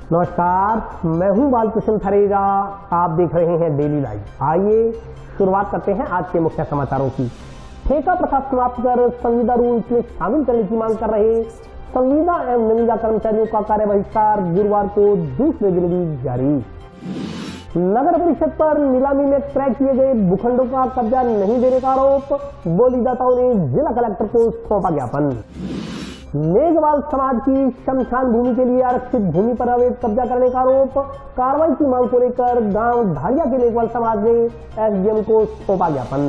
नमस्कार, मैं हूं बालकृष्ण थरेजा। आप देख रहे हैं डेली लाइव। आइए शुरुआत करते हैं आज के मुख्य समाचारों की। ठेका प्रथा समाप्त कर संविदा रूल्स में शामिल करने की मांग कर रहे संविदा एवं निविदा कर्मचारियों का कार्य बहिष्कार गुरुवार को दूसरे दिन भी जारी। नगर परिषद पर नीलामी में क्रय किए गए भूखंडों का कब्जा नहीं देने का आरोप, बोलीदाताओं ने जिला कलेक्टर को सौंपा ज्ञापन। मेघवाल समाज की शमशान भूमि के लिए आरक्षित भूमि पर अवैध कब्जा करने का आरोप, कार्रवाई की मांग को लेकर गांव धारिया के मेघवाल समाज ने एसडीएम को सौंपा ज्ञापन।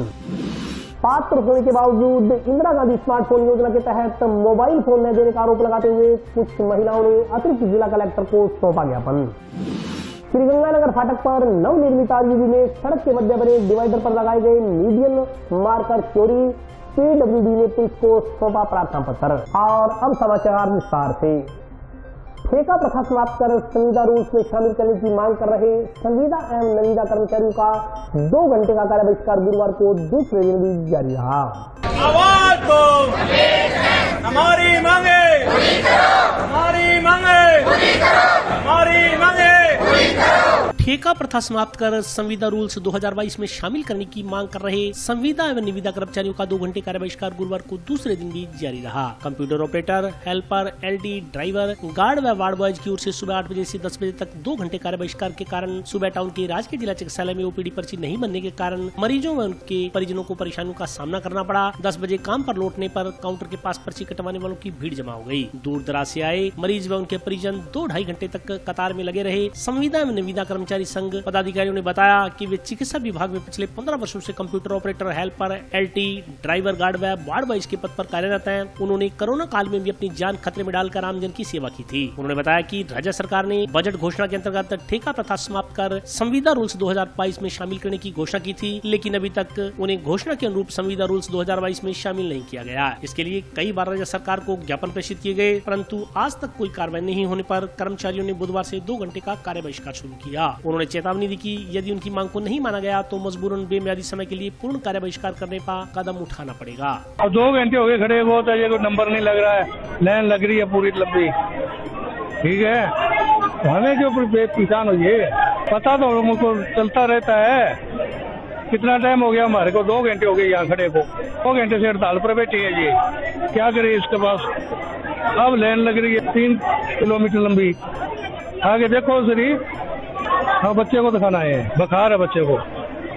पात्र होने के बावजूद इंदिरा गांधी स्मार्टफोन योजना के तहत मोबाइल फोन न देने का आरोप लगाते हुए कुछ महिलाओं ने अतिरिक्त जिला कलेक्टर को सौंपा ज्ञापन। श्रीगंगानगर फाटक पर नवनिर्मित आरयूबी में सड़क के मध्य बने डिवाइडर पर लगाए गए मीडियन मार्कर चोरी, पीडब्ल्यूडी ने पुलिस को सौंपा प्रार्थना पत्र। और अब समाचार विस्तार से। ठेका प्रथा समाप्त कर संविदा रूल्स में शामिल करने की मांग कर रहे संविदा एवं निविदा कर्मचारियों का 2 घंटे का कार्य बहिष्कार गुरुवार को दूसरे दिन भी जारी रहा। आवाज दो, हमारी मांगे, हमारी मांगे, हमारी मांगे। ठेका प्रथा समाप्त कर संविदा रूल्स 2022 में शामिल करने की मांग कर रहे संविदा एवं निविदा कर्मचारियों का 2 घंटे कार्य बहिष्कार गुरुवार को दूसरे दिन भी जारी रहा। Computer operator, helper, LD, driver, guard व वार्ड बॉयज की ओर से सुबह 8 बजे से 10 बजे तक 2 घंटे कार्य बहिष्कार के कारण सुबह टाउन के राजकीय जिला चिकित्सालय में ओपीडी पर्ची नहीं बनने के कारण मरीजों व उनके परिजनों को परेशानियों का सामना करना पड़ा। 10 बजे काम पर लौटने पर काउंटर के पास पर्ची कटवाने वालों की भीड़ जमा हो गई। दूर दराज से आए मरीज व उनके परिजन 2-2.5 घंटे तक कतार में लगे रहे। संविदा एवं निविदा कर्मचारी संघ पदाधिकारियों ने बताया कि वे चिकित्सा विभाग में पिछले 15 वर्षों से computer operator, helper, LT, driver, guard व वार्ड बॉयज के पद पर कार्यरत हैं। उन्होंने कोरोना काल में भी अपनी जान खतरे में डालकर आमजन की सेवा की थी। उन्होंने बताया कि राज्य सरकार ने बजट घोषणा के अंतर्गत ठेका प्रथा समाप्त कर संविदा रूल्स 2022 में शामिल करने की घोषणा की थी, लेकिन अभी तक उन्हें घोषणा के अनुरूप संविदा रूल्स 2022 में शामिल नहीं किया गया। इसके लिए कई बार राज्य सरकार को ज्ञापन प्रेषित किए गए, परंतु आज तक कोई कार्रवाई नहीं होने पर कर्मचारियों ने बुधवार से 2 घंटे का कार्य बहिष्कार शुरू किया। उन्होंने चेतावनी दी कि यदि उनकी मांग को नहीं माना गया तो मजबूरन बेमियादी समय के लिए पूर्ण कार्य बहिष्कार करने का कदम उठाना पड़ेगा। अब 2 घंटे हो गए खड़े हो, तो ये कोई नंबर नहीं लग रहा है, लाइन लग रही है पूरी लंबी। ठीक है, हमें जो परेशान हुई है, पता तो हमको चलता रहता है। कितना टाइम हो गया हमारे को, 2 घंटे हो गए यहाँ खड़े को। 2 घंटे से हड़ताल पर बैठे है, ये क्या करे इसके पास। अब लाइन लग रही है 3 किलोमीटर लंबी। आगे देखो सरी, हाँ बच्चे को दिखाना है, बुखार है बच्चे को,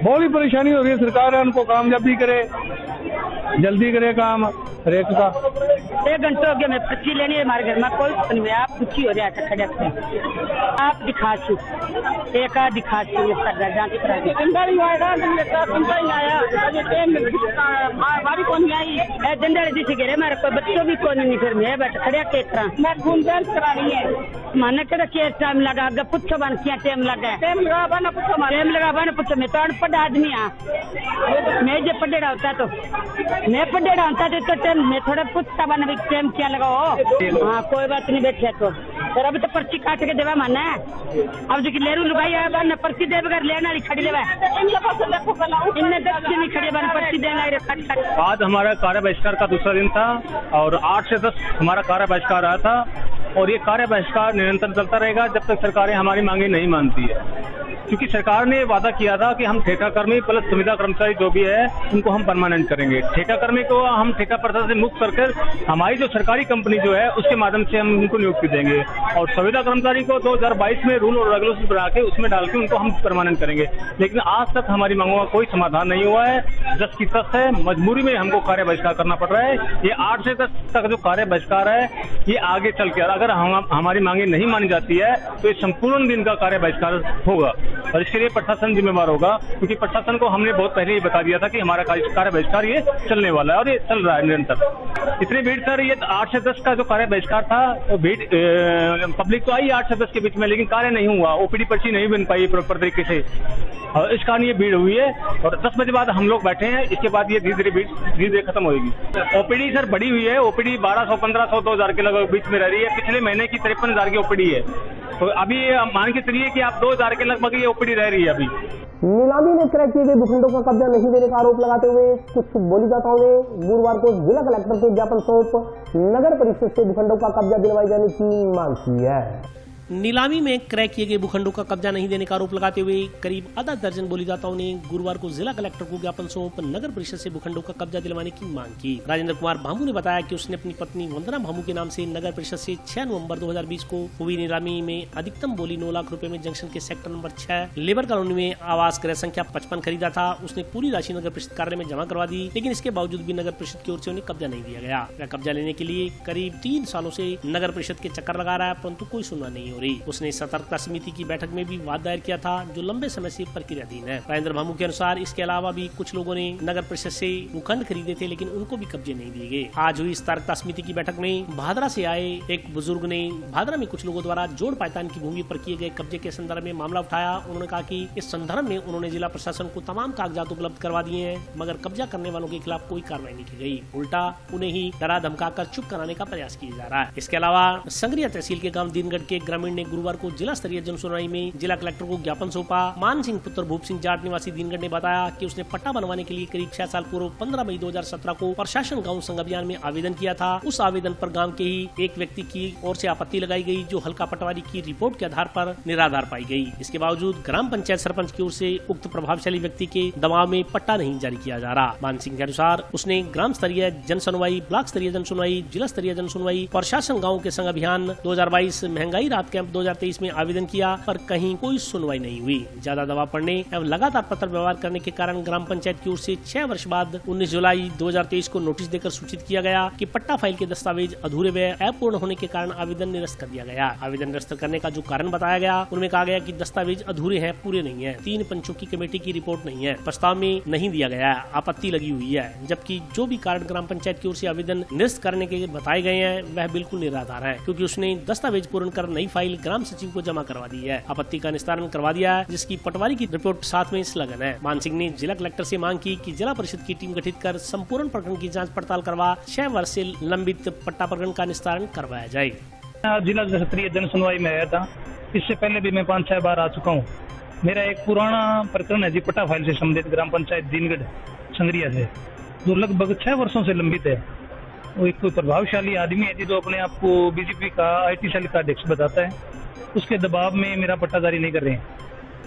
बहुत ही परेशानी हो रही है। सरकार है उनको कामयाबी करे, जल्दी करे काम रेक का। 1 घंटे हो गया, मैं पर्ची लेनी है हमारे घर में, कोई सुन में आप पूछी हो रहा था खड़े आप दिखा छू एक दिखा छू बारी कौन आई जंडे जिसे घेरे मेरे कोई बच्चों भी कौन नहीं फिर मैं बैठ खड़े के तरह मैं खून दर्द करा रही है। माने के केस टाइम लगा अगर पूछो बन क्या टाइम लगा टाइम लगा बना पूछो मैं तो अनपढ़ आदमी हाँ, मैं जो पढ़ेड़ा होता तो मैं पढ़ेड़ा होता तो टाइम मैं थोड़ा पूछता बना भी टाइम क्या लगाओ। हाँ कोई बात नहीं बैठे तो फिर अभी तो पर्ची काट के देवा माना है। अब जो लेरू लुगाई आया ना पर्ची दे बगैर लेना वाली खड़ी लेवा इनने दक्षिण नहीं खड़ी बन पर्ची देना। आज हमारा कार्य बहिष्कार का दूसरा दिन था और 8 से 10 हमारा कार्य बहिष्कार रहा था और ये कार्य बहिष्कार निरंतर चलता रहेगा जब तक सरकारें हमारी मांगे नहीं मानती है। क्योंकि सरकार ने वादा किया था कि हम ठेका कर्मी प्लस संविदा कर्मचारी जो भी है उनको हम परमानेंट करेंगे। ठेका कर्मी को हम ठेका प्रथा से मुक्त कर हमारी जो सरकारी कंपनी जो है उसके माध्यम से हम उनको नियुक्ति देंगे और संविदा कर्मचारी को 2022 में रूल और रेगुलेशन बना के उसमें डाल के उनको हम परमानेंट करेंगे। लेकिन आज तक हमारी मांगों का कोई समाधान नहीं हुआ है। 10 की 10 है, मजबूरी में हमको कार्य बहिष्कार करना पड़ रहा है। ये 8 से 10 तक जो कार्य बहिष्कार है ये आगे चल के अगर हमारी मांगे नहीं मानी जाती है तो ये संपूर्ण दिन का कार्य बहिष्कार होगा और इसके लिए प्रशासन जिम्मेवार होगा। क्योंकि प्रशासन को हमने बहुत पहले ही बता दिया था कि हमारा कार्य बहिष्कार ये चलने वाला है और ये चल रहा है निरंतर। इतनी भीड़ सर, ये 8 से 10 का जो कार्य बहिष्कार था तो भीड़ पब्लिक तो आई 8 से 10 के बीच में, लेकिन कार्य नहीं हुआ, ओपीडी पर्ची नहीं बन पाई प्रॉपर तरीके से और इस कारण ये भीड़ हुई है। और 10 बजे बाद हम लोग बैठे हैं, इसके बाद ये धीरे धीरे खत्म होगी। ओपीडी सर बढ़ी हुई है, ओपीडी 1200, 1500, 2000 के लगभग बीच में रह रही है। पिछले महीने की 53,000 की ओपीडी है, तो अभी मान के चलिए कि आप 2000 के लगभग ये ओपीडी रह रही है अभी। नीलामी में क्रय किए गए भूखंडों का कब्जा नहीं देने का आरोप लगाते हुए कुछ बोलीदाताओं ने गुरुवार को जिला कलेक्टर को ज्ञापन सौंप नगर परिषद से भूखंडों का कब्जा दिलवाए जाने की मांग की है। नीलामी में क्रय किए गए भूखंडों का कब्जा नहीं देने का आरोप लगाते हुए करीब आधा दर्जन बोलीदाताओं ने गुरुवार को जिला कलेक्टर को ज्ञापन सौंप नगर परिषद से भूखंडों का कब्जा दिलवाने की मांग की। राजेंद्र कुमार भामू ने बताया कि उसने अपनी पत्नी वंदना भामू के नाम से नगर परिषद से 6 नवंबर 2020 को हुई नीलामी में अधिकतम बोली 9 लाख रुपए में जंक्शन के सेक्टर नंबर 6 लेबर कॉलोनी में आवास क्रय संख्या 55 खरीदा था। उसने पूरी राशि नगर परिषद कार्यालय में जमा करवा दी, लेकिन इसके बावजूद भी नगर परिषद की ओर से उन्हें कब्जा नहीं दिया गया। वह कब्जा लेने के लिए करीब 3 सालों से नगर परिषद के चक्कर लगा रहा है, परंतु कोई सुनवाई नहीं हो रही। उसने सतर्कता समिति की बैठक में भी वाद दायर किया था, जो लंबे समय से प्रक्रियाधीन है। राजेंद्र भामू के अनुसार इसके अलावा भी कुछ लोगों ने नगर परिषद से भूखंड खरीदे थे, लेकिन उनको भी कब्जे नहीं दिए गए। आज हुई सतर्कता समिति की बैठक में भादरा से आए एक बुजुर्ग ने भादरा में कुछ लोगों द्वारा जोड़ पायतान की भूमि पर किए गए कब्जे के संदर्भ में मामला उठाया। उन्होंने कहा कि इस संदर्भ में उन्होंने जिला प्रशासन को तमाम कागजात उपलब्ध करवा दिए हैं, मगर कब्जा करने वालों के खिलाफ कोई कार्रवाई नहीं की गई। उल्टा उन्हें ही डरा धमकाकर चुप कराने का प्रयास किया जा रहा है। इसके अलावा संगरिया तहसील के गांव दीनगढ़ के ग्रामीण ने गुरुवार को जिला स्तरीय जन सुनवाई में जिला कलेक्टर को ज्ञापन सौंपा। मान सिंह पुत्र भूप सिंह जाट निवासी दीनगढ़ ने बताया कि उसने पट्टा बनवाने के लिए करीब 6 साल पूर्व 15 मई 2017 को प्रशासन गाँव संघ अभियान में आवेदन किया था। उस आवेदन पर गाँव के ही एक व्यक्ति की ओर से आपत्ति लगाई गई, जो हल्का पटवारी की रिपोर्ट के आधार पर निराधार पाई गई। इसके बावजूद ग्राम पंचायत सरपंच की ओर से उक्त प्रभावशाली व्यक्ति के दबाव में पट्टा नहीं जारी किया जा रहा। मान सिंह के अनुसार उसने ग्राम स्तरीय जन सुनवाई, ब्लॉक स्तरीय जन सुनवाई, जिला स्तरीय जन सुनवाई, प्रशासन गाँव के संघ अभियान 2022, महंगाई राहत कैंप 2023 में आवेदन किया, पर कहीं कोई सुनवाई नहीं हुई। ज्यादा दबाव पड़ने एवं लगातार पत्र व्यवहार करने के कारण ग्राम पंचायत की ओर से 6 वर्ष बाद 19 जुलाई 2023 को नोटिस देकर सूचित किया गया कि पट्टा फाइल के दस्तावेज अधूरे व अपूर्ण होने के कारण आवेदन निरस्त कर दिया गया। आवेदन निरस्त करने का जो कारण बताया गया, उनमें कहा गया कि दस्तावेज अधूरे हैं, पूरे नहीं है, 3 पंचों की कमेटी की रिपोर्ट नहीं है, प्रस्ताव में नहीं दिया गया है, आपत्ति लगी हुई है। जबकि जो भी कारण ग्राम पंचायत की ओर से आवेदन निरस्त करने के बताए गए हैं वह बिल्कुल निराधार है, क्योंकि उसने दस्तावेज पूर्ण कर नई फाइल ग्राम सचिव को जमा करवा दी है, आपत्ति का निस्तारण करवा दिया है, जिसकी पटवारी की रिपोर्ट साथ में संलग्न है। मान सिंह ने जिला कलेक्टर से मांग की कि जिला परिषद की टीम गठित कर संपूर्ण प्रकरण की जांच पड़ताल करवा 6 वर्ष से लंबित पट्टा प्रकरण का निस्तारण करवाया जाए। जिला स्तरीय जन सुनवाई में आया था, इससे पहले भी मैं 5-6 बार आ चुका हूँ। मेरा एक पुराना प्रकरण है जी, पट्टा फाइल से संबंधित ग्राम पंचायत दीनगढ़ संगरिया से, जो लगभग 6 वर्षों से लंबित है। वो एक कोई प्रभावशाली आदमी है जी, जो अपने आप को बीजेपी का IT सेल का अध्यक्ष बताता है, उसके दबाव में मेरा पट्टा जारी नहीं कर रहे हैं।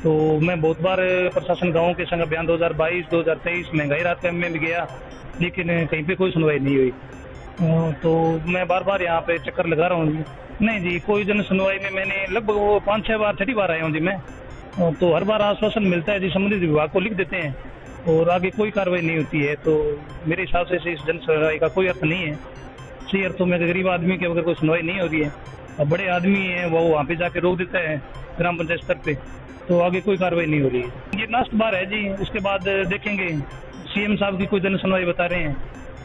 तो मैं बहुत बार प्रशासन गाँव के संघ अभियान 2022, 2023 महंगाई राहत कैंप में भी गया, लेकिन कहीं पे कोई सुनवाई नहीं हुई। तो मैं बार बार यहाँ पे चक्कर लगा रहा हूँ। नहीं जी, कोई जन सुनवाई में मैंने लगभग वो 5-6 बार 6 बार आया हूँ जी मैं। तो हर बार आश्वासन मिलता है जी, संबंधित विभाग को लिख देते हैं और आगे कोई कार्रवाई नहीं होती है। तो मेरे हिसाब से इस जन सुनवाई का कोई अर्थ नहीं है। सही अर्थों में गरीब आदमी के अगर कोई सुनवाई नहीं हो रही है, अब बड़े आदमी है वो वहाँ पे जाके रोक देता है ग्राम पंचायत स्तर पे, तो आगे कोई कार्रवाई नहीं हो रही है। ये लास्ट बार है जी, उसके बाद देखेंगे। CM साहब की कोई जन सुनवाई बता रहे हैं,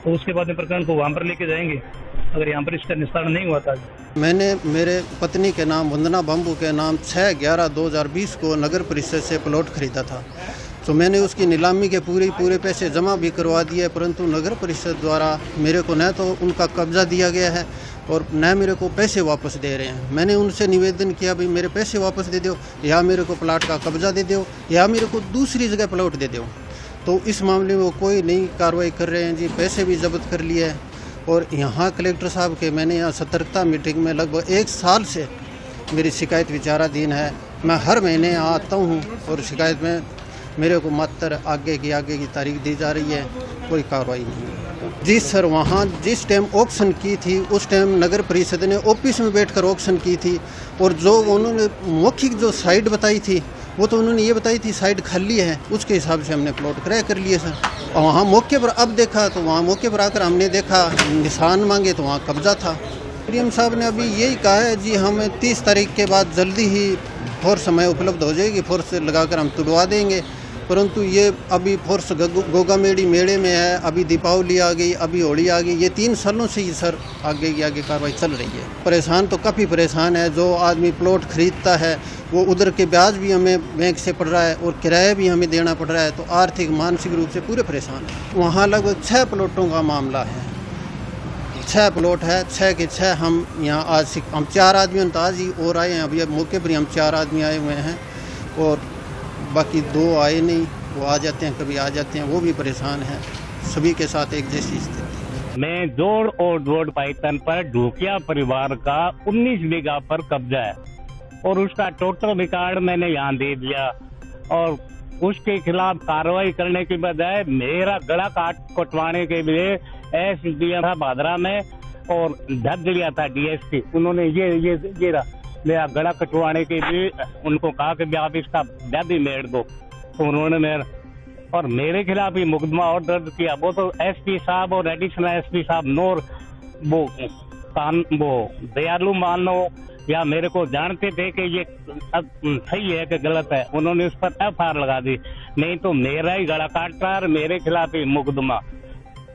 तो उसके बाद में प्रकरण को वहाँ पर लेके जाएंगे, अगर यहाँ पर इसका निस्तारण नहीं हुआ था। मैंने मेरे पत्नी के नाम वंदना भामू के नाम 6/11/2020 को नगर परिषद से प्लॉट खरीदा था। तो मैंने उसकी नीलामी के पूरे पैसे जमा भी करवा दिए, परंतु नगर परिषद द्वारा मेरे को न तो उनका कब्जा दिया गया है और न मेरे को पैसे वापस दे रहे हैं। मैंने उनसे निवेदन किया, भाई मेरे पैसे वापस दे दो, या मेरे को प्लाट का कब्जा दे दो, या मेरे को दूसरी जगह प्लॉट दे दो। तो इस मामले में वो कोई नई कार्रवाई कर रहे हैं जी। पैसे भी जब्त कर लिए हैं। और यहाँ कलेक्टर साहब के मैंने यहाँ सतर्कता मीटिंग में लगभग 1 साल से मेरी शिकायत विचाराधीन है। मैं हर महीने यहाँ आता हूँ और शिकायत में मेरे को मात्र आगे की तारीख दी जा रही है, कोई कार्रवाई नहीं। जी सर, वहाँ जिस टाइम ऑक्शन की थी उस टाइम नगर परिषद ने ऑफिस में बैठकर ऑक्शन की थी, और जो उन्होंने मौखिक जो साइड बताई थी वो तो उन्होंने ये बताई थी साइड खाली है, उसके हिसाब से हमने प्लॉट क्रय कर लिए सर। और वहाँ मौके पर अब देखा तो वहाँ मौके पर आकर हमने देखा निशान मांगे तो वहाँ कब्जा था। CM साहब ने अभी यही कहा है जी, हमें 30 तारीख के बाद जल्दी ही फोर्स समय उपलब्ध हो जाएगी, फोर्स लगाकर हम तुड़वा देंगे। परंतु ये अभी फोर्स गोगामेड़ी मेले में है, अभी दीपावली आ गई, अभी होली आ गई, ये 3 सालों से ही सर आगे कार्रवाई चल रही है। परेशान तो काफ़ी परेशान है। जो आदमी प्लॉट खरीदता है वो उधर के ब्याज भी हमें बैंक से पड़ रहा है और किराया भी हमें देना पड़ रहा है, तो आर्थिक मानसिक रूप से पूरे परेशान है। वहाँ लगभग 6 प्लॉटों का मामला है, 6 प्लॉट है, 6 के 6 हम यहाँ आज हम 4 आदमी तो आज ही और आए हैं। अभी मौके पर ही हम 4 आदमी आए हुए हैं और बाकी 2 आए नहीं, वो आ जाते हैं, कभी आ जाते हैं, वो भी परेशान हैं। सभी के साथ एक जैसी स्थिति। में जोड़ और जोड़ पायतन पर ढोकिया परिवार का 19 बीघा पर कब्जा है। और उसका टोटल रिकॉर्ड मैंने यहाँ दे दिया और उसके खिलाफ कार्रवाई करने की बजाय मेरा गला कटवाने के लिए एसडीएम था भादरा में और धर दिया था डीएसपी। उन्होंने ये मेरा गला कटवाने के लिए उनको कहा कि आप इसका भी मेड़ दो, तो उन्होंने मेरे खिलाफ ही मुकदमा और दर्ज किया। वो तो एसपी साहब और एडिशनल एसपी साहब नूर वो दयालु मान लो या मेरे को जानते थे कि ये सही है कि गलत है, उन्होंने उस पर एफआईआर लगा दी। नहीं तो मेरा ही गला काट रहा है, मेरे खिलाफ ही मुकदमा।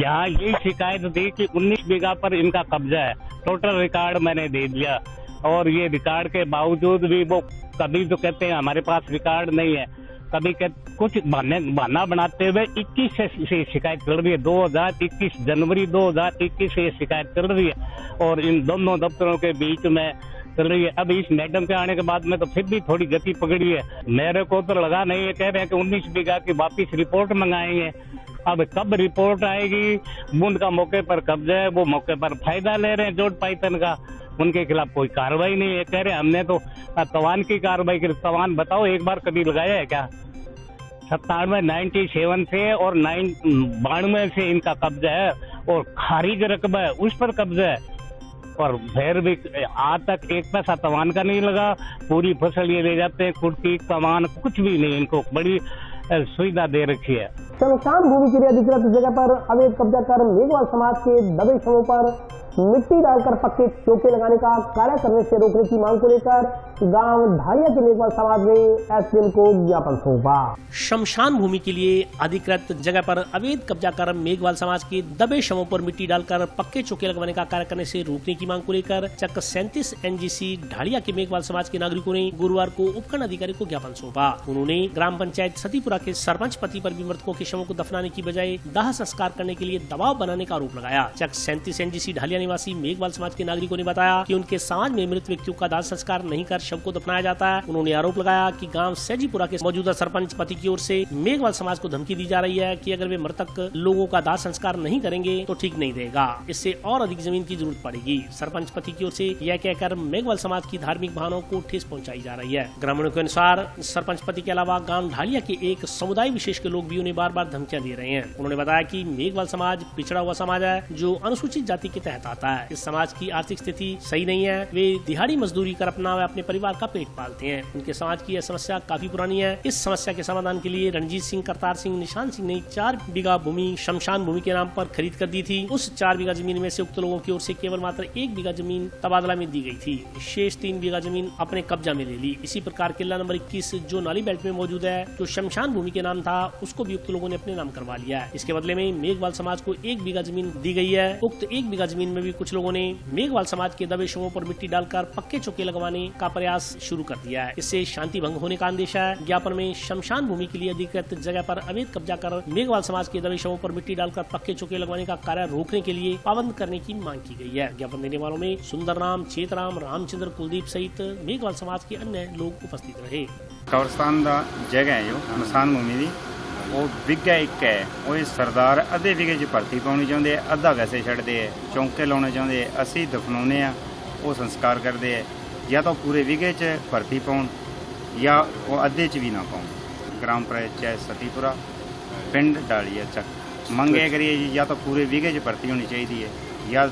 यहाँ यही शिकायत दी कि 19 बीघा पर इनका कब्जा है, टोटल रिकॉर्ड मैंने दे दिया और ये रिकॉर्ड के बावजूद भी वो कभी तो कहते हैं हमारे पास रिकॉर्ड नहीं है, कभी कुछ बहाना बनाते हुए 21 से शिकायत कर रही है। 2021 जनवरी 2021 से शिकायत कर रही है और इन दोनों दफ्तरों के बीच में चल रही है। अब इस मैडम के आने के बाद में तो फिर भी थोड़ी गति पकड़ी है। मेरे को तो लगा नहीं है, कह रहे हैं कि 19 बीघा की वापिस रिपोर्ट मंगाएंगे। अब कब रिपोर्ट आएगी, उनका मौके पर कब्जा है, वो मौके पर फायदा ले रहे हैं जोट पाइथन का, उनके खिलाफ कोई कार्रवाई नहीं है। कह रहे हमने तो तवान की कार्रवाई की। तवान बताओ एक बार कभी लगाया है क्या? 97 से और 92 से इनका कब्जा है और खारिज रकबा है उस पर कब्जा है और फिर भी आज तक एक पैसा तवान का नहीं लगा। पूरी फसल ये ले जाते हैं, कुर्ती तवान कुछ भी नहीं, इनको बड़ी सुविधा दे रखी है। शमशान भूमि के लिए अधिकृत जगह पर अवैध कब्जा कर मेघवाल समाज के दबे शवों पर मिट्टी डालकर पक्के चौके लगाने का कार्य करने से रोकने की मांग को लेकर गांव ढालिया के मेघवाल समाज ने एसडीएम को ज्ञापन सौंपा। शमशान भूमि के लिए अधिकृत जगह पर अवैध कब्जा कर मेघवाल समाज के दबे शवों पर मिट्टी डालकर पक्के चौके लगवाने का कार्य करने से रोकने की मांग को लेकर चक 37 एनजीसी ढालिया के मेघवाल समाज के नागरिकों ने गुरुवार को उपखंड अधिकारी को ज्ञापन सौंपा। उन्होंने ग्राम पंचायत सतीपुरा के सरपंच पति पर भी मृतकों के शवों को दफनाने की बजाय दाह संस्कार करने के लिए दबाव बनाने का आरोप लगाया। चक 37 एनजीसी ढालिया निवासी मेघवाल समाज के नागरिकों ने बताया कि उनके समाज में मृत व्यक्तियों का दाह संस्कार नहीं कर शव को दफनाया जाता है। उन्होंने आरोप लगाया कि गांव सैजीपुरा के मौजूदा सरपंच पति की ओर से मेघवाल समाज को धमकी दी जा रही है कि अगर वे मृतक लोगों का दाह संस्कार नहीं करेंगे तो ठीक नहीं रहेगा, इससे और अधिक जमीन की जरूरत पड़ेगी। सरपंच पति की ओर से यह कहकर मेघवाल समाज की धार्मिक भावनाओं को ठेस पहुंचाई जा रही है। ग्रामीणों के अनुसार सरपंच पति के अलावा गांव ढालिया के एक समुदाय विशेष के लोग भी उन्हें बार बार धमकियां दे रहे हैं। उन्होंने बताया कि मेघवाल समाज पिछड़ा हुआ समाज है जो अनुसूचित जाति के तहत आता है। इस समाज की आर्थिक स्थिति सही नहीं है, वे दिहाड़ी मजदूरी कर अपना व अपने परिवार का पेट पालते हैं। उनके समाज की यह समस्या काफी पुरानी है। इस समस्या के समाधान के लिए रणजीत सिंह, करतार सिंह, निशान सिंह ने 4 बीघा भूमि शमशान भूमि के नाम पर खरीद कर दी थी। उस 4 बीघा जमीन में से उक्त लोगों की ओर से केवल मात्र 1 बीघा जमीन तबादला में दी गई थी। शेष 3 बीघा जमीन अपने कब्जा में ले ली। इसी प्रकार किला नंबर 21 जो नाली बेल्ट में मौजूद है, जो शमशान भूमि के नाम था, उसको भी उक्त लोगों ने अपने नाम करवा लिया है। इसके बदले में मेघवाल समाज को 1 बीघा जमीन दी गई है। उक्त 1 बीघा जमीन में भी कुछ लोगों ने मेघवाल समाज के दबे शवों पर मिट्टी डालकर पक्के चौके लगवाने का प्रयास शुरू कर दिया है। इससे शांति भंग होने का अंदेशा है। ज्ञापन में शमशान भूमि के लिए अधिकृत जगह पर अवैध कब्जा कर मेघवाल समाज के दबे शवों पर मिट्टी डालकर पक्के चौके लगवाने का कार्य रोकने के लिए पाबंद करने की मांग की गई है। ज्ञापन देने वालों में सुंदरराम, चेतराम, रामचंद्र, कुलदीप सहित मेघवाल समाज के अन्य लोग उपस्थित रहे। कब्रस्तान दा जगह है जो शमशान भूमि दी वो विघा एक है। वो सरदार अद्धे विघे च भर्ती पाउणी चाहुंदे, अद्धा वैसे छड्डदे है, चौंके लाउणे चाहुंदे, असीं दफनाउने आ, वो संस्कार करदे है। या तो पूरे विघे च भर्ती पाउण या वो अद्धे च भी ना पाउण। ग्राम पंचायत सतीपुरा, पिंड ढालिया चक मंग ये करिए जी, या तो पूरे विघे च भर्ती होनी चाहिए या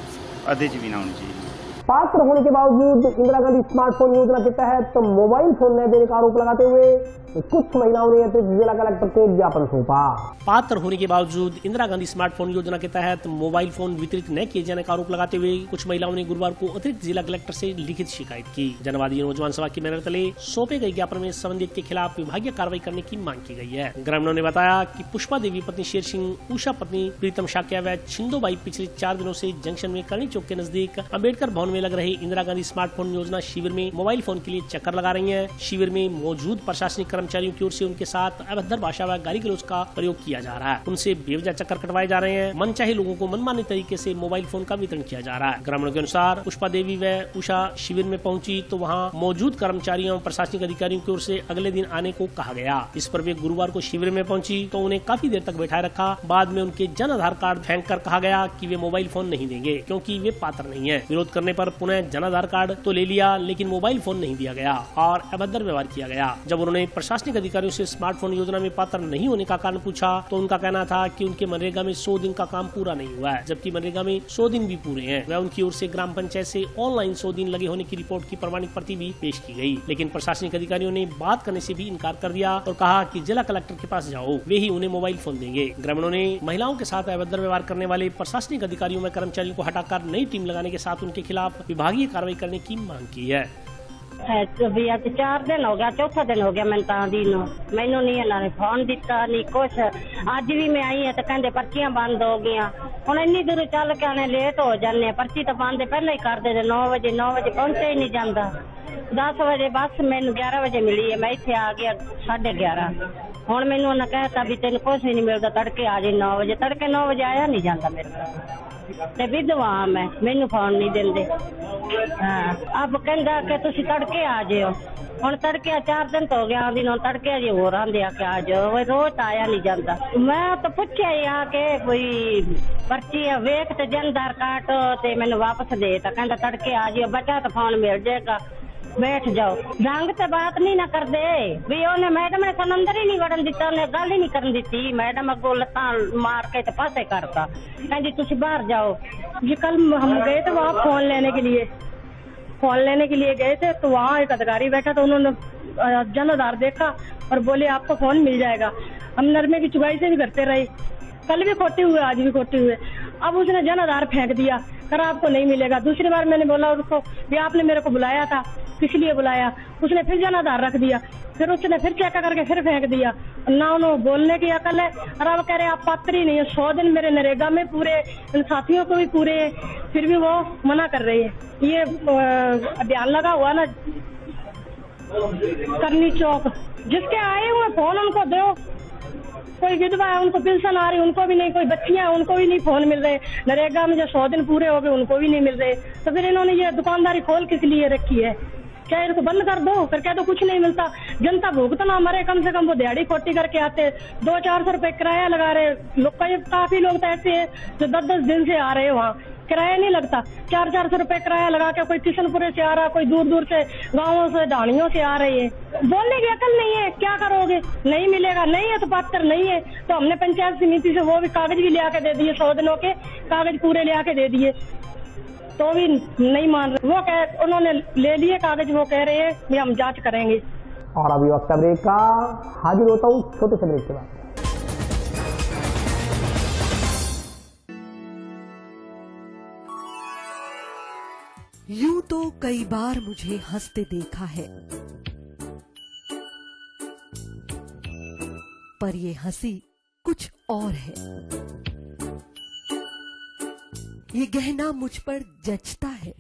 अद्धे च भी ना होनी चाहिए। पात्र होने के बावजूद इंदिरा गांधी स्मार्टफोन योजना के तहत मोबाइल फोन न देने का आरोप लगाते हुए कुछ महिलाओं ने अतिरिक्त जिला कलेक्टर को ज्ञापन सौंपा। पात्र होने के बावजूद इंदिरा गांधी स्मार्टफोन योजना के तहत मोबाइल फोन वितरित न किए जाने का आरोप लगाते हुए कुछ महिलाओं ने गुरुवार को अतिरिक्त जिला कलेक्टर से लिखित शिकायत की। जनवादी नौजवान सभा के बैनर तले सौंपे गए ज्ञापन में संबंधित के खिलाफ विभागीय कार्रवाई करने की मांग की गई है। ग्रामीणों ने बताया कि पुष्पा देवी पत्नी शेर सिंह, उषा पत्नी प्रीतम शाक्या व छिंदोबाई पिछले 4 दिनों से जंक्शन में करनी चौक के नजदीक अम्बेडकर भवन में लग रहे इंदिरा गांधी स्मार्टफोन योजना शिविर में मोबाइल फोन के लिए चक्कर लगा रही है। शिविर में मौजूद प्रशासनिक कर्मचारियों की ओर से उनके साथ अभद्र भाषा व गाली गलौज का प्रयोग किया जा रहा है। उनसे बेवजह चक्कर कटवाए जा रहे हैं। मनचाहे लोगों को मनमाने तरीके से मोबाइल फोन का वितरण किया जा रहा है। ग्रामीणों के अनुसार पुष्पा देवी व उषा शिविर में पहुंची तो वहां मौजूद कर्मचारियों और प्रशासनिक अधिकारियों की ओर से अगले दिन आने को कहा गया। इस पर वे गुरुवार को शिविर में पहुंची तो उन्हें काफी देर तक बैठाए रखा। बाद में उनके जन आधार कार्ड फेंक कर कहा गया कि वे मोबाइल फोन नहीं देंगे क्योंकि वे पात्र नहीं है। विरोध करने पर पुनः जन आधार कार्ड तो ले लिया लेकिन मोबाइल फोन नहीं दिया गया और अभद्र व्यवहार किया गया। जब उन्होंने प्रशासनिक अधिकारियों से स्मार्टफोन योजना में पात्र नहीं होने का कारण पूछा तो उनका कहना था कि उनके मनरेगा में 100 दिन का काम पूरा नहीं हुआ है, जबकि मनरेगा में 100 दिन भी पूरे हैं। वह उनकी ओर से ग्राम पंचायत से ऑनलाइन 100 दिन लगे होने की रिपोर्ट की प्रमाणित प्रति भी पेश की गई, लेकिन प्रशासनिक अधिकारियों ने बात करने से भी इनकार कर दिया और कहा कि जिला कलेक्टर के पास जाओ, वे ही उन्हें मोबाइल फोन देंगे। ग्रामीणों ने महिलाओं के साथ अभद्र व्यवहार करने वाले प्रशासनिक अधिकारियों व कर्मचारियों को हटाकर नई टीम लगाने के साथ उनके खिलाफ विभागीय कार्रवाई करने की मांग की है। भी ਅੱਜ 4 दिन हो गया, चौथा दिन हो गया मैं ਤਾਂ ਦੀ ਨੂੰ ਮੈਨੂੰ ਨਹੀਂ ਇਹਨਾਂ ਨੇ ਫੋਨ ਦਿੱਤਾ ਨਹੀਂ ਕੁਛ। ਅੱਜ ਵੀ ਮੈਂ ਆਈ ਹਾਂ ਤਾਂ ਕਹਿੰਦੇ ਪਰਚੀਆਂ ਬੰਦ ਹੋ ਗਈਆਂ। ਹੁਣ ਇੰਨੀ ਦੂਰ ਚੱਲ ਕੇ ਆਣੇ ਲੇਟ ਹੋ ਜਾਂਦੇ ਆ, ਪਰਚੀ ਤਾਂ ਬੰਦ ਪਹਿਲਾਂ ਹੀ ਕਰਦੇ ਨੇ 9 ਵਜੇ ਪਹੁੰਚੇ ਹੀ ਨਹੀਂ ਜਾਂਦਾ। 10 ਵਜੇ ਬੱਸ ਮੈਨੂੰ 11 ਵਜੇ ਮਿਲੀ ਹੈ, ਮੈਂ ਇੱਥੇ ਆ ਗਿਆ 11:30। ਹੁਣ ਮੈਨੂੰ ਉਹਨਾਂ ਕਹਿਤਾ ਵੀ ਤੈਨੂੰ ਕੁਛ ਵੀ ਨਹੀਂ ਮਿਲਦਾ, ਤੜਕੇ ਆ ਜਾਈਂ 9 ਵਜੇ। ਤੜਕੇ 9 ਵਜੇ ਆਇਆ ਨਹੀਂ ਜਾਂਦਾ ਮੇਰੇ ਕੋਲ ਤੇ ਵਿਧਵਾ ਮੈਂ, ਮੈਨੂੰ ਫੋਨ ਨਹੀਂ ਦਿੰਦੇ। अब कहता कि तुसी तड़के आ जाओ। ਹੁਣ ਤੜਕੇ 4 ਦਿਨ ਤੋਂ ਹੋ ਗਿਆ ਆਂਦੀ ਨੂੰ, ਤੜਕੇ ਅਜੇ ਹੋਰ ਆਂਦੇ ਆ ਕਿ ਆ ਜਾਓ। ਰੋਜ਼ ਆਇਆ ਨਹੀਂ ਜਾਂਦਾ। ਮੈਂ ਤਾਂ ਪੁੱਛਿਆ ਹੀ ਆ ਕਿ ਕੋਈ ਪਰਚੀ ਵੇਖ ਤੇ ਜਨਦਾਰ ਕਾਟ ਤੇ ਮੈਨੂੰ ਵਾਪਸ ਦੇ ਤਾਂ ਕਹਿੰਦਾ ਤੜਕੇ ਆ ਜਾਓ, ਬੱਚਾ ਤਾਂ ਫੋਨ ਮਿਲ ਜਾਏਗਾ, बैठ जाओ। ढंग से बात नहीं ना कर दे भी ਉਹਨੇ मैडम ने ਸਾਨੂੰ अंदर ही नहीं वड़न दिता, ਉਹਨੇ ਗੱਲ ही नहीं करन दी। मैडम अगो लत्तां मार के ते पासे करता, कहती तुसी बाहर जाओ। जी कल हम गए थे वहाँ फोन लेने के लिए गए थे तो वहाँ एक अधिकारी बैठा था, उन्होंने जन आधार देखा और बोले आपको फोन मिल जाएगा। हम नरमे की चुगाई से भी करते रहे, कल भी खोटे हुए आज भी खोटे हुए। अब उसने जन आधार फेंक दिया, कर आपको नहीं मिलेगा। दूसरी बार मैंने बोला उसको भी आपने मेरे को बुलाया था, किस लिए बुलाया? उसने फिर जन आधार रख दिया, फिर उसने फिर चेक करके फिर फेंक दिया। ना उन्होंने बोलने की अकल है और अब कह रहे आप पात्र ही नहीं है। 100 दिन मेरे नरेगा में पूरे, इन साथियों को भी पूरे, फिर भी वो मना कर रही है। ये अभियान लगा हुआ ना करनी चौक, जिसके आए हुए फोन उनको दो। कोई विधवा है उनको पेंशन आ रही, उनको भी नहीं। कोई बच्चियां हैं उनको भी नहीं फोन मिल रहे। नरेगा में जो 100 दिन पूरे हो गए उनको भी नहीं मिल रहे। तो फिर इन्होंने ये दुकानदारी खोल किस लिए रखी है? क्या इनको बंद कर दो, फिर क्या तो कुछ नहीं मिलता। जनता भूखता ना मरे, कम से कम वो दिहाड़ी खोटी करके आते। 200-400 रुपए किराया लगा रहे लोग। काफी लोग तो ऐसे हैं जो 10-10 दिन से आ रहे हैं, वहाँ किराया नहीं लगता। 400-400 रुपए किराया लगा के कोई किशनपुरे से आ रहा, कोई दूर से गाँवों से ढाणियों से आ रही है। बोलने की अकल नहीं है, क्या करोगे? नहीं मिलेगा, नहीं है तो पात्र नहीं है। तो हमने पंचायत समिति से वो भी कागज भी ले आके दे दिए, 100 दिनों के कागज पूरे ले आके दे दिए, तो भी नहीं मान रहे। वो कह उन्होंने ले लिए कागज, वो कह रहे हैं कि हम जांच करेंगे। और अभी वक्त ब्रेक का, हाजिर होता हूँ छोटे से ब्रेक के बाद। यूं तो कई बार मुझे हंसते देखा है, पर ये हंसी कुछ और है। ये गहना मुझ पर जचता है,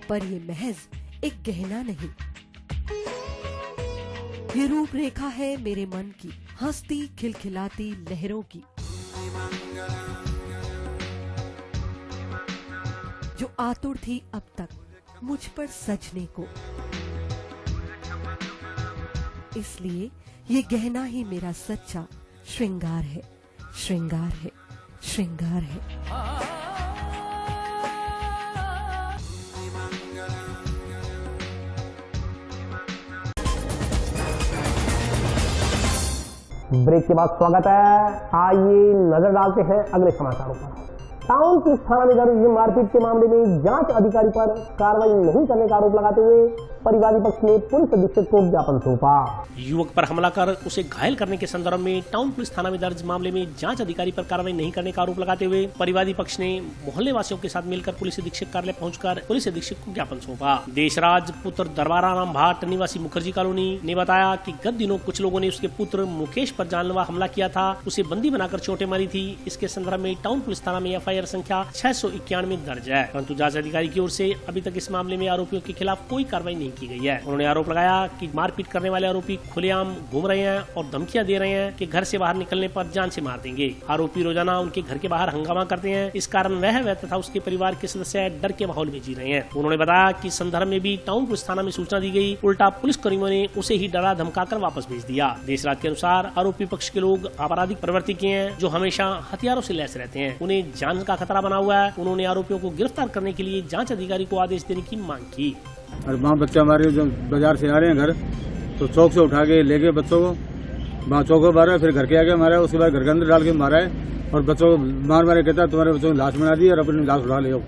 पर ये महज एक गहना नहीं। ये रूपरेखा है मेरे मन की, हंसती खिलखिलाती लहरों की, जो आतुर थी अब तक मुझ पर सजने को। इसलिए ये गहना ही मेरा सच्चा श्रृंगार है, श्रृंगार है, श्रृंगार है। ब्रेक के बाद स्वागत है। आइए नजर डालते हैं अगले समाचारों पर। टाउन पुलिस थाना में दर्ज मारपीट के मामले में जांच अधिकारी पर कार्रवाई नहीं करने का आरोप लगाते हुए परिवादी पक्ष ने पुलिस अधीक्षक को ज्ञापन सौंपा। युवक पर हमला कर उसे घायल करने के संदर्भ में टाउन पुलिस थाना में दर्ज मामले में जांच अधिकारी पर कार्रवाई नहीं करने का आरोप लगाते हुए परिवादी पक्ष ने मोहल्ले वासियों के साथ मिलकर पुलिस अधीक्षक कार्यालय पहुंचकर पुलिस अधीक्षक को ज्ञापन सौंपा। देशराज पुत्र दरबारा राम भाट निवासी मुखर्जी कॉलोनी ने बताया कि गत दिनों कुछ लोगों ने उसके पुत्र मुकेश पर जानलेवा हमला किया था, उसे बंदी बनाकर चोटें मारी थी। इसके संदर्भ में टाउन पुलिस थाना में FIR संख्या 691 दर्ज है, परंतु जांच अधिकारी की ओर से अभी तक इस मामले में आरोपियों के खिलाफ कोई कार्रवाई नहीं नहीं की गई है। उन्होंने आरोप लगाया कि मारपीट करने वाले आरोपी खुलेआम घूम रहे हैं और धमकियां दे रहे हैं कि घर से बाहर निकलने पर जान से मार देंगे। आरोपी रोजाना उनके घर के बाहर हंगामा करते हैं। इस कारण वह तथा उसके परिवार के सदस्य डर के माहौल में जी रहे हैं। उन्होंने बताया कि संदर्भ में भी टाउन पुलिस थाना में सूचना दी गई, उल्टा पुलिस कर्मियों ने उसे ही डरा धमकाकर वापस भेज दिया। देश रात के अनुसार आरोपी पक्ष के लोग आपराधिक प्रवृत्ति के हैं, जो हमेशा हथियारों से लैस रहते हैं। उन्हें जान का खतरा बना हुआ है। उन्होंने आरोपियों को गिरफ्तार करने के लिए जांच अधिकारी को आदेश देने की मांग की। और वहाँ बच्चा हमारे जो बाजार से आ रहे हैं घर, तो चौक से उठा के ले गए बच्चों को, वहाँ चौक को मारा, फिर घर के आगे मारा, उसके बाद घर के अंदर डाल के मारा है और बच्चों को मार मारे कहता तुम्हारे बच्चों की लाश बना दी और अपनी लाश उठा ले जाओ।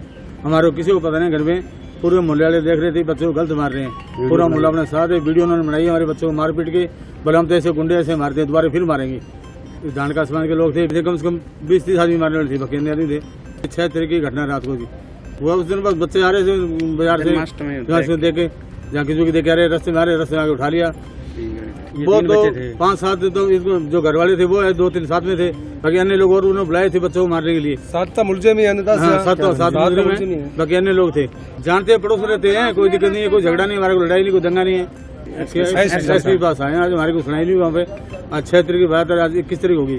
हमारे किसी को पता नहीं, घर में पूरे मोहल्ले वाले देख रहे थे बच्चों को गलत मार रहे हैं। पूरा मोहल्ला अपने साथ है, वीडियो उन्होंने बनाई हमारे बच्चों को मार पीट के, बोले हम तो ऐसे गुंडे ऐसे मारते हैं, दोबारा फिर मारेंगे। धान का आसमान के लोग थे, कम से कम 20-30 आदमी मारने वाले थे, बकेंदे आदमी थे। 6 तारीख की घटना रात को थी। वो उस दिन बस बच्चे आ रहे थे बाजार से देखे, जहाँ किसी की देखे आ रहे रास्ते में आ रहे, रास्ते में आगे उठा लिया। वो तो 5-7 तो इसको जो घर वाले थे वो 2-3 साथ में थे, बाकी अन्य लोग और उन्होंने बुलाए थे बच्चों को मारने के लिए। 7 मुलजे में 7 मुलजे में बाकी अन्य लोग थे। जानते हैं, पड़ोस रहते हैं, कोई दिक्कत नहीं है, कोई झगड़ा नहीं, हमारे को लड़ाई नहीं, कोई दंगा नहीं है। एसपी पास आए आज, हमारे को सुनाई नहीं वहाँ पे। आज 6 तारीख की बात है, आज 21 तारीख होगी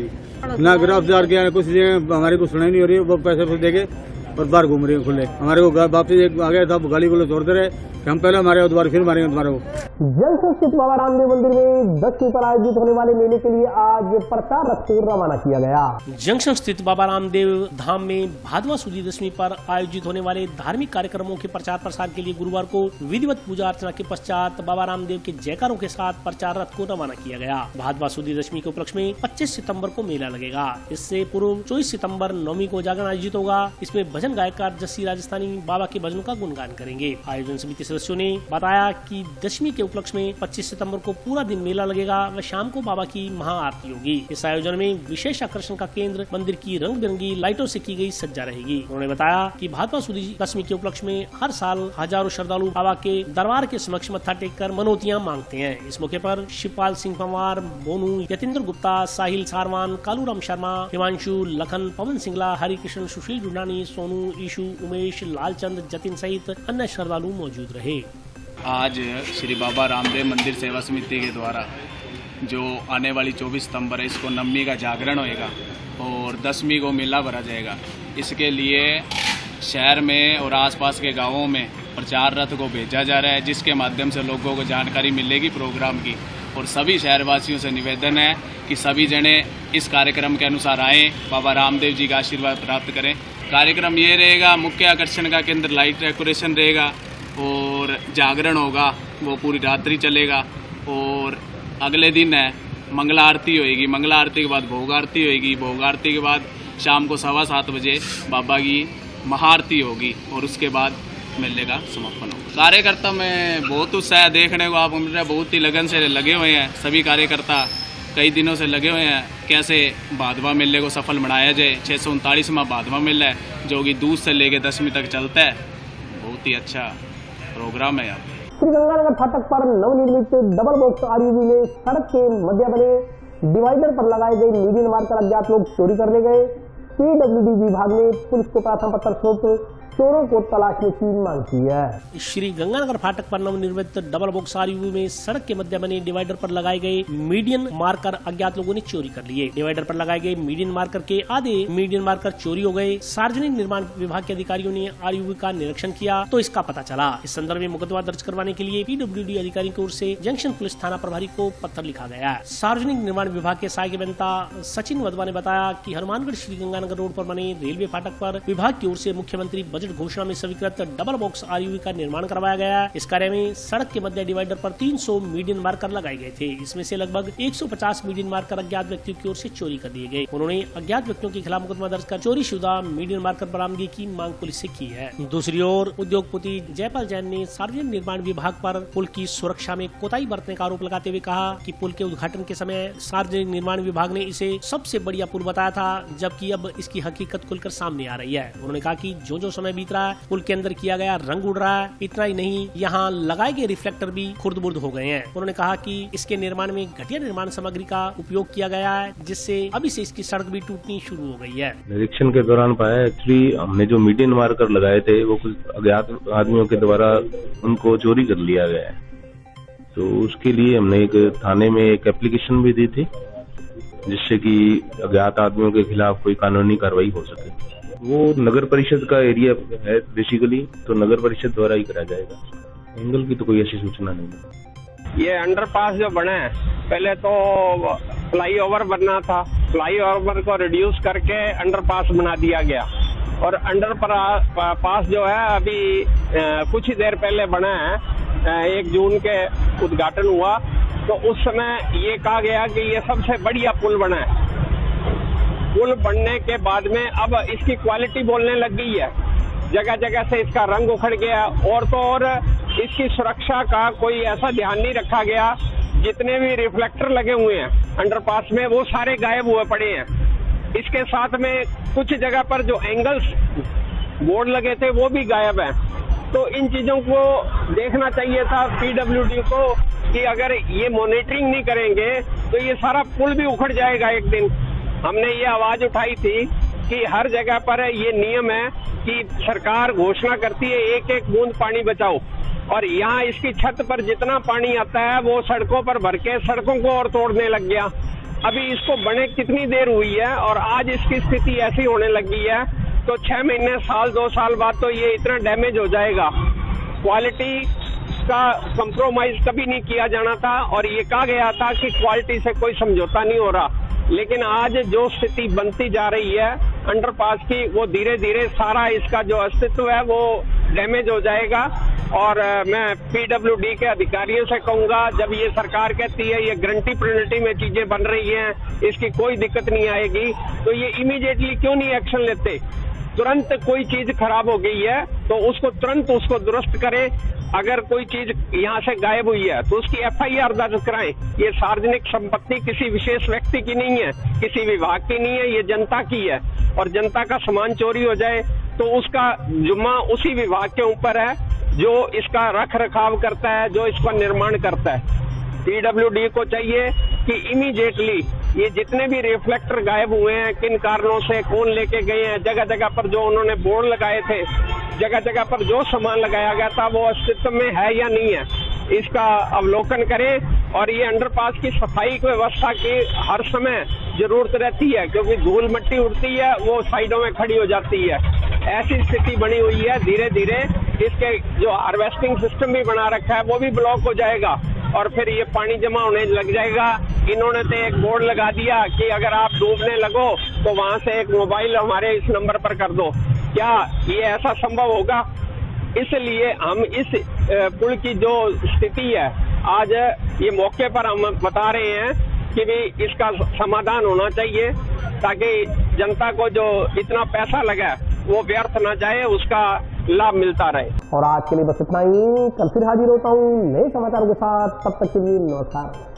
ना। गिरफ्तार किया कुछ हमारे को सुनाई नहीं हो रही है। वो पैसे देके और बाहर घूम रहे हैं खुले। हमारे को वापस एक आ गया था, गाली को छोड़ते रहे कि हम पहले मारे दोबारा फिर मारेंगे तुम्हारे को। जंक्शन स्थित बाबा रामदेव मंदिर में 10वीं पर आयोजित होने वाले मेले के लिए आज प्रचार रथ को रवाना किया गया। जंक्शन स्थित बाबा रामदेव धाम में भादवा सुदी दशमी पर आयोजित होने वाले धार्मिक कार्यक्रमों के प्रचार प्रसार के लिए गुरुवार को विधिवत पूजा अर्चना के पश्चात बाबा रामदेव के जयकारों के साथ प्रचार रथ को रवाना किया गया। भादवा सुदी दशमी के उपलक्ष्य में 25 सितम्बर को मेला लगेगा। इससे पूर्व 24 सितम्बर नवमी को जागरण आयोजित होगा। इसमें भजन गायकार जस्सी राजस्थानी बाबा के भजनों का गुणगान करेंगे। आयोजन समिति सदस्यों ने बताया कि दशमी के उपलक्ष्य में 25 सितंबर को पूरा दिन मेला लगेगा व शाम को बाबा की महाआरती होगी। इस आयोजन में विशेष आकर्षण का केंद्र मंदिर की रंग बिरंगी लाइटों से की गई सज्जा रहेगी। उन्होंने बताया कि भादवा सुदी दशमी के उपलक्ष्य में हर साल हजारों श्रद्धालु बाबा के दरबार के समक्ष मत्था टेक कर मनोतियां मांगते हैं। इस मौके पर शिवपाल सिंह पंवार, मोनू, यतेंद्र गुप्ता, साहिल सारवान, कालूराम शर्मा, हिमांशु, लखन, पवन सिंगला, हरिकृष्ण, सुशील जुडानी, सोनू, ईशु, उमेश, लालचंद, जतिन सहित अन्य श्रद्धालु मौजूद रहे। आज श्री बाबा रामदेव मंदिर सेवा समिति के द्वारा जो आने वाली 24 सितंबर है, इसको नवमी का जागरण होएगा और दशमी को मेला भरा जाएगा। इसके लिए शहर में और आसपास के गांवों में प्रचार रथ को भेजा जा रहा है, जिसके माध्यम से लोगों को जानकारी मिलेगी प्रोग्राम की। और सभी शहरवासियों से निवेदन है कि सभी जने इस कार्यक्रम के अनुसार आएँ, बाबा रामदेव जी का आशीर्वाद प्राप्त करें। कार्यक्रम ये रहेगा, मुख्य आकर्षण का केंद्र लाइट डेकोरेशन रहेगा और जागरण होगा, वो पूरी रात्रि चलेगा। और अगले दिन है मंगला आरती होएगी, मंगला आरती के बाद भोग आरती होएगी, भोग आरती के बाद शाम को 7:15 बजे बाबा की महाआरती होगी और उसके बाद मेले का समापन होगा। कार्यकर्ता में बहुत उत्साह देखने को आप मिल रहा है, बहुत ही लगन से लगे हुए हैं सभी कार्यकर्ता, कई दिनों से लगे हुए हैं कैसे भादवा मेले को सफल बनाया जाए। 639वां भादवा मेला है जो कि दूध से लेकर दशमी तक चलता है। बहुत ही अच्छा प्रोग्राम है यहाँ पे। श्रीगंगानगर फाटक पर नवनिर्मित डबल बॉक्स आरयूवी में सड़क के मध्य बने डिवाइडर पर लगाए गए मीडियन मार्कर अज्ञात लोग चोरी कर ले गए। पीडब्ल्यूडी विभाग ने पुलिस को प्राथमिक पत्र सौंप चोरों को तलाशने की मांग की है। श्री गंगानगर फाटक पर नवनिर्मित डबल बॉक्स आरयूवी में सड़क के मध्य बने डिवाइडर पर लगाए गए मीडियन मार्कर अज्ञात लोगों ने चोरी कर लिए। डिवाइडर पर लगाए गए मीडियन मार्कर के आधे मीडियन मार्कर चोरी हो गए। सार्वजनिक निर्माण विभाग के अधिकारियों ने आरयूवी का निरीक्षण किया तो इसका पता चला। इस संदर्भ में मुकदमा दर्ज करवाने के लिए पीडब्ल्यूडी अधिकारी की ओर से जंक्शन पुलिस थाना प्रभारी को पत्र लिखा गया है। सार्वजनिक निर्माण विभाग के सहायक अभियंता सचिन वधवा ने बताया कि हनुमानगढ़ श्री गंगानगर रोड पर बने रेलवे फाटक पर विभाग की ओर से मुख्यमंत्री बजट घोषणा में स्वीकृत डबल बॉक्स आरयूवी का निर्माण करवाया गया। इस कार्य में सड़क के मध्य डिवाइडर पर 300 मीडियन मार्कर लगाए गए थे। इसमें से लगभग 150 मीडियन मार्कर अज्ञात व्यक्तियों की ओर से चोरी कर दिए गए। उन्होंने अज्ञात व्यक्तियों के खिलाफ मुकदमा दर्ज कर चोरी शुदा मीडियन मार्कर बरामदगी की मांग पुलिस से की है। दूसरी ओर उद्योगपति जयपाल जैन ने सार्वजनिक निर्माण विभाग पर पुल की सुरक्षा में कोताही बरतने का आरोप लगाते हुए कहा कि पुल के उद्घाटन के समय सार्वजनिक निर्माण विभाग ने इसे सबसे बढ़िया पुल बताया था, जबकि अब इसकी हकीकत खुलकर सामने आ रही है। उन्होंने कहा कि जो समय समय बीत रहा है, पुल के अंदर किया गया रंग उड़ रहा है। इतना ही नहीं, यहाँ लगाए गए रिफ्लेक्टर भी खुर्द-बुर्द हो गए हैं। उन्होंने कहा कि इसके निर्माण में घटिया निर्माण सामग्री का उपयोग किया गया है, जिससे अभी से इसकी सड़क भी टूटनी शुरू हो गई है। निरीक्षण के दौरान पाया, एक्चुअली हमने जो मीडियन मार्कर लगाए थे वो कुछ अज्ञात आदमियों के द्वारा उनको चोरी कर लिया गया है। तो उसके लिए हमने एक थाने में एक एप्लीकेशन भी दी थी, जिससे कि अज्ञात आदमियों के खिलाफ कोई कानूनी कार्रवाई हो सके। वो नगर परिषद का एरिया है बेसिकली, तो नगर परिषद द्वारा ही करा जाएगा। एंगल की तो कोई ऐसी सूचना नहीं है। ये अंडरपास जो बना है, पहले तो फ्लाईओवर बनना था, फ्लाईओवर को रिड्यूस करके अंडरपास बना दिया गया और अंडरपास जो है अभी कुछ ही देर पहले बना है। 1 जून के उद्घाटन हुआ तो उस समय ये कहा गया कि ये सबसे बढ़िया पुल बना है। पुल बनने के बाद में अब इसकी क्वालिटी बोलने लग गई है, जगह जगह से इसका रंग उखड़ गया और तो और इसकी सुरक्षा का कोई ऐसा ध्यान नहीं रखा गया। जितने भी रिफ्लेक्टर लगे हुए हैं अंडरपास में वो सारे गायब हुए पड़े हैं। इसके साथ में कुछ जगह पर जो एंगल्स बोर्ड लगे थे वो भी गायब हैं। तो इन चीजों को देखना चाहिए था पीडब्ल्यूडी को कि अगर ये मॉनिटरिंग नहीं करेंगे तो ये सारा पुल भी उखड़ जाएगा एक दिन। हमने ये आवाज उठाई थी कि हर जगह पर ये नियम है कि सरकार घोषणा करती है 1-1 बूंद पानी बचाओ, और यहाँ इसकी छत पर जितना पानी आता है वो सड़कों पर भर के सड़कों को और तोड़ने लग गया। अभी इसको बने कितनी देर हुई है और आज इसकी स्थिति ऐसी होने लगी है, तो 6 महीने, साल, 2 साल बाद तो ये इतना डैमेज हो जाएगा। क्वालिटी का कंप्रोमाइज कभी नहीं किया जाना था और ये कहा गया था कि क्वालिटी से कोई समझौता नहीं हो रहा, लेकिन आज जो स्थिति बनती जा रही है अंडरपास की, वो धीरे धीरे सारा इसका जो अस्तित्व है वो डैमेज हो जाएगा। और मैं पीडब्ल्यूडी के अधिकारियों से कहूंगा, जब ये सरकार कहती है ये गारंटी पेनल्टी में चीजें बन रही हैं, इसकी कोई दिक्कत नहीं आएगी, तो ये इमीडिएटली क्यों नहीं एक्शन लेते? तुरंत कोई चीज खराब हो गई है तो उसको तुरंत उसको दुरुस्त करें। अगर कोई चीज यहाँ से गायब हुई है तो उसकी FIR दर्ज कराएं। ये सार्वजनिक संपत्ति किसी विशेष व्यक्ति की नहीं है, किसी विभाग की नहीं है, ये जनता की है। और जनता का सामान चोरी हो जाए तो उसका जुम्मा उसी विभाग के ऊपर है जो इसका रख रखाव करता है, जो इसका निर्माण करता है। पीडब्ल्यूडी को चाहिए कि इमीडिएटली ये जितने भी रिफ्लेक्टर गायब हुए हैं, किन कारणों से, कौन लेके गए हैं, जगह जगह पर जो उन्होंने बोर्ड लगाए थे, जगह जगह पर जो सामान लगाया गया था वो अस्तित्व में है या नहीं है, इसका अवलोकन करें। और ये अंडरपास की सफाई की व्यवस्था की हर समय जरूरत रहती है, क्योंकि धूल मिट्टी उड़ती है वो साइडों में खड़ी हो जाती है। ऐसी स्थिति बनी हुई है, धीरे धीरे इसके जो हार्वेस्टिंग सिस्टम भी बना रखा है वो भी ब्लॉक हो जाएगा और फिर ये पानी जमा होने लग जाएगा। इन्होंने तो एक बोर्ड लगा दिया कि अगर आप डूबने लगो तो वहां से एक मोबाइल हमारे इस नंबर पर कर दो। क्या ये ऐसा संभव होगा? इसलिए हम इस पुल की जो स्थिति है आज ये मौके पर हम बता रहे हैं कि भी इसका समाधान होना चाहिए, ताकि जनता को जो इतना पैसा लगा वो व्यर्थ न जाए, उसका लाभ मिलता रहे। और आज के लिए बस इतना ही। कल फिर हाजिर होता हूँ नए समाचारों के साथ, तब तक के लिए नमस्कार।